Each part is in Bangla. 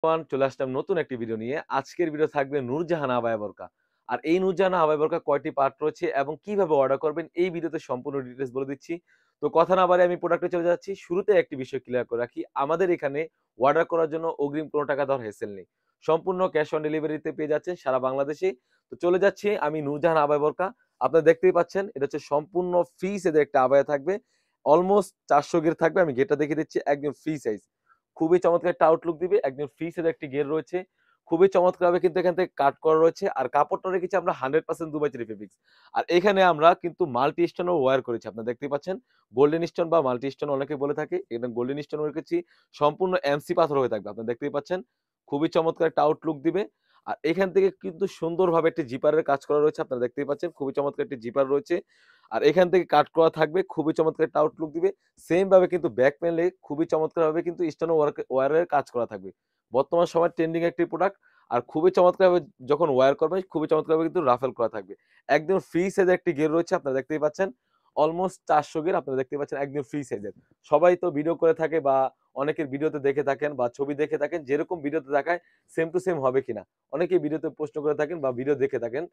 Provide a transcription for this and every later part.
চলে আসলাম নতুন একটি ভিডিও নিয়ে। আজকের ভিডিও থাকবে নূরজাহান আবায়া বোরকা। আর এই নূরজাহান আবায়া বোরকা কয়টি পার্ট রয়েছে এবং কিভাবে অর্ডার করবেন এই ভিডিওতে সম্পূর্ণ ডিটেইলস বলে দিচ্ছি। তো কথা না বাড়িয়ে আমি প্রোডাক্টে চলে যাচ্ছি। শুরুতে একটি বিষয় ক্লিয়ার করে রাখি। আমাদের এখানে অর্ডার করার জন্য অগ্রিম কোনো টাকা দেওয়ার হেসেল নেই। সম্পূর্ণ ক্যাশ অন ডেলিভারিতে পেয়ে যাচ্ছেন সারা বাংলাদেশেই। তো চলে যাচ্ছি আমি নূরজাহান আবায়া বোরকা। আপনারা দেখতেই পাচ্ছেন এটা হচ্ছে সম্পূর্ণ ফ্রি সাইজের একটা আবায়া থাকবে। অলমোস্ট ৪০০ গের থাকবে। আমি গেরটা দেখিয়ে দিচ্ছি একদম ফ্রি সাইজ। খুবই চমৎকার একটা আউটলুক দিবে। একদম ফ্রি সাইজের একটি গের রয়েছে। খুবই চমৎকারভাবে কিন্তু এখান থেকে কাট করা রয়েছে। আর কাপড়টা রেখেছি আমরা 100% দুবাই চেরি ফেব্রিক্স। আর এখানে আমরা কিন্তু মাল্টি স্টোনও ওয়্যার করেছি। আপনারা দেখতেই পাচ্ছেন। গোল্ডেন স্টোন বা মাল্টি স্টোন অনেকে বলে থাকে। এটা গোল্ডেন স্টোন রেখেছি। সম্পূর্ণ এমসি পাথর হয়ে থাকবে। আপনারা দেখতেই পাচ্ছেন। খুবই চমৎকার একটা আউটলুক দিবে। আর এখান থেকে কিন্তু সুন্দরভাবে একটি জিপারের কাজ করা রয়েছে। আপনারা দেখতেই পাচ্ছেন। খুবই চমৎকার একটি জিপার রয়েছে। আর এখান থেকে কাট করা থাকবে। খুবই চমৎকার একটা আউটলুক দিবে। সেম ভাবে কিন্তু ব্যাক প্যানেলে খুবই চমৎকারভাবে কিন্তু স্টোন ওয়্যারের কাজ করা থাকবে। বর্তমান সময়ের ট্রেন্ডিং একটি প্রোডাক্ট। আর খুবই চমৎকারভাবে যখন ওয়্যার করবেন খুবই চমৎকারভাবে কিন্তু রাফেল করা থাকবে। একদম ফ্রি সাইজের একটি গের রয়েছে আপনারা দেখতেই পাচ্ছেন। অলমোস্ট ৪০০ গের আপনারা দেখতেই পাচ্ছেন একদম ফ্রি সাইজের। সবাই তো ভিডিও করে থাকে বা অনেকের ভিডিওতে দেখে থাকেন বা ছবি দেখে থাকেন যেরকম ভিডিওতে দেখায় সেম টু সেম হবে কিনা। অনেকেই ভিডিওতে প্রশ্ন করে থাকেন বা ভিডিও দেখে থাকেন।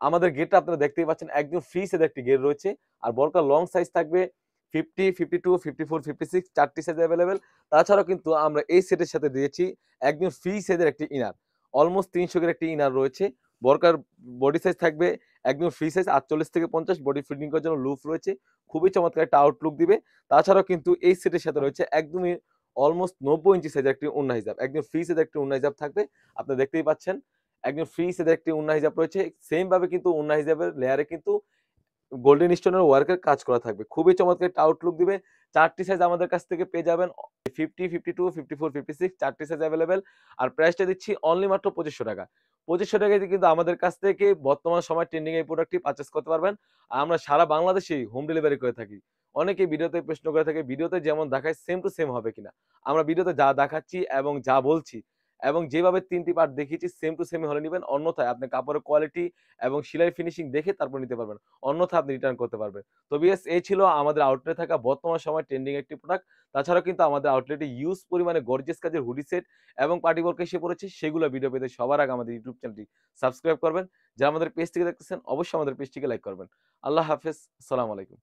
আমাদের গেটটা আপনারা দেখতেই পাচ্ছেন একদম ফ্রি সাইজের একটি গের রয়েছে। আর বোরকার লং সাইজ থাকবে 50, 52, 54, 56 4টি সাইজ এভেইলেবল। তাছাড়াও কিন্তু আমরা এই সেটের সাথে দিয়েছি একদম ফ্রি সাইজের একটি ইনার। অলমোস্ট ৩০০ এর একটি ইনার রয়েছে। বোরকার বডি সাইজ থাকবে একদম ফ্রি সাইজ ৪৮ থেকে ৫০ বডি ফিটিং করার জন্য লুফ রয়েছে। খুবই চমৎকার একটা আউটলুক দিবে। তাছাড়াও কিন্তু এই সেটের সাথে রয়েছে একদমই অলমোস্ট ৯০ ইঞ্চি সাইজের একটি ওড়না হিজাব। একদম ফ্রি সাইজের একটি ওড়না হিজাব থাকবে। আপনারা দেখতেই পাচ্ছেন। একদম ফ্রি সাইজের একটি ওড়না হিজাব রয়েছে। সেম ভাবে কিন্তু ওড়না হিজাবের লেয়ারে কিন্তু গোল্ডেন স্টোনের ওয়ার্কের কাজ করা থাকবে। খুবই চমৎকার একটা আউটলুক দিবে। ৪ টি সাইজ আমাদের কাছ থেকে পেয়ে যাবেন। 50, 52, 54, 56 4 টি সাইজ এভেইলেবল। আর প্রাইসটা দিচ্ছি অনলি মাত্র ৳২৫০০। ৳২৫০০ দিয়ে কিন্তু আমাদের কাছ থেকে বর্তমান সময়ে ট্রেন্ডিং এই প্রোডাক্টটি পারচেজ করতে পারবেন। আর আমরা সারা বাংলাদেশেই হোম ডেলিভারি করে থাকি। অনেকেই ভিডিওতে প্রশ্ন করে থাকে ভিডিওতে যেমন দেখায় সেম টু সেম হবে কিনা। আমরা ভিডিওতে যা দেখাচ্ছি এবং যা বলছি এবং যেভাবে ৩ টি পার্ট দেখিয়েছি সেম টু সেমই হলে নিবেন। অন্যথায় আপনি কাপড়ের কোয়ালিটি এবং সেলাই ফিনিশিং দেখে তারপর নিতে পারবেন। অন্যথায় আপনি রিটার্ন করতে পারবেন। তো ভিউয়ার্স এই ছিল আমাদের আউটলেটে থাকা বর্তমান সময়ে ট্রেন্ডিং একটি প্রোডাক্ট। তাছাড়াও কিন্তু আমাদের আউটলেটে হিউজ পরিমাণে গর্জিয়াস কাজের হুডি সেট এবং পার্টি বোরকা এসে পড়েছে। সেগুলো ভিডিও পেতে সবার আগে আমাদের ইউটিউব চ্যানেলটি সাবস্ক্রাইব করবেন। যারা আমাদের পেজ থেকে দেখতেছেন অবশ্যই আমাদের পেজটিকে লাইক করবেন। আল্লাহ হাফেজ। আসসালামু আলাইকুম।